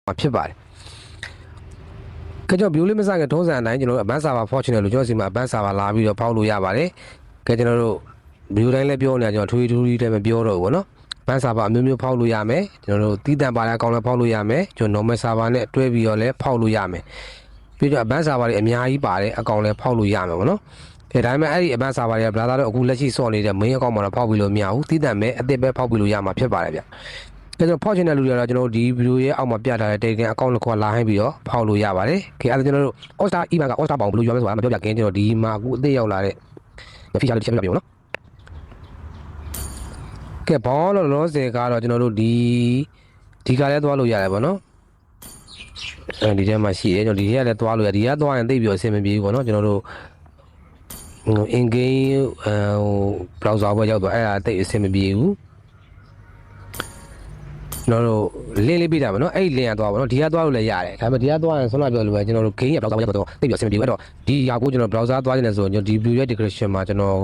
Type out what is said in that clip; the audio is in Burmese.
ဖြစ်ပါတယ်ကဲကျွန်တော် view လေးမစခင်ထုံးစံအတိုင်းကျွန်တော်တို့ advanced server fortune လို့ကျွန်တော်စီမှာ advanced server လာပြီးတော့ဖောက်လို့ရပါတယ်ကဲကျွန်တော်တို့ view တိုင်းလည်းပြောနေတာကျွန်တော်ထူးထူးလည်းမပြောတော့ဘူးဗောနော် advanced server အမျိုးမျိုးဖောက်လို့ရမယ်ကျွန်တော်တို့တီးတန့်ပါတဲ့အကောင်လည်းဖောက်လို့ရမယ်ကျွန်တော် normal server နဲ့တွဲပြီးတော့လည်းဖောက်လို့ရမယ်ပြီးတော့ advanced server တွေအများကြီးပါတယ်အကောင်လည်းဖောက်လို့ရမယ်ဗောနော်ကဲဒါပေမဲ့အဲ့ဒီ advanced server တွေက browser တော့အခုလက်ရှိစော့နေတဲ့ main အကောင့်မှာတော့ဖောက်ပြီးလို့မရဘူးတီးတန့်မဲ့အသစ်ပဲဖောက်ပြီးလို့ရမှာဖြစ်ပါတယ်ဗျကျွန်တော်ဖောက်ချင်တဲ့လူတွေကတော့ကျွန်တော်ဒီ video ရဲ့အောက်မှာပြထားတဲ့ Telegram account တစ်ခုလာဟင်းပြီးတော့ဖောက်လို့ရပါတယ်ခင်ဗျအဲ့ဒါကျွန်တော်တို့ All-Star email က All-Star ပေါင်းဘယ်လိုရွေးမလဲဆိုတာမပြောပြခင်ကျွန်တော်ဒီမှာအခုအသစ်ရောက်လာတဲ့ feature လေးတစ်ချက်ပြပြအောင်နော်ကဲဘောင်းတော့လောဆယ်ကတော့ကျွန်တော်တို့ဒီကလည်းသွားလို့ရတယ်ဗောနော်ဒီထဲမှာရှိတယ်ကျွန်တော်ဒီထဲကလည်းသွားလို့ရဒီကသွားရင်သိပြီးတော့အဆင်မပြေဘူးဗောနော်ကျွန်တော်တို့in game browser ဘက်ရောက်တော့အဲ့ဒါသိအဆင်မပြေဘူးကျွန်တော်တို့ link လေးပေးတာဗောနော်အဲ့ link ကသွားဗောနော်ဒီကသွားလို့လည်းရတယ်ဒါပေမဲ့ဒီကသွားရင်ဆွမ်းလာပြောလို့ပဲကျွန်တော်တို့ game ရဲ့ browser ဘက်ရောက်တော့သိပြီးတော့အဆင်မပြေဘူးအဲ့တော့ဒီຢာကိုကျွန်တော် browser သွားနေတယ်ဆိုရင်ကျွန်တော်ဒီ view ရဲ့ description မှာကျွန်တော်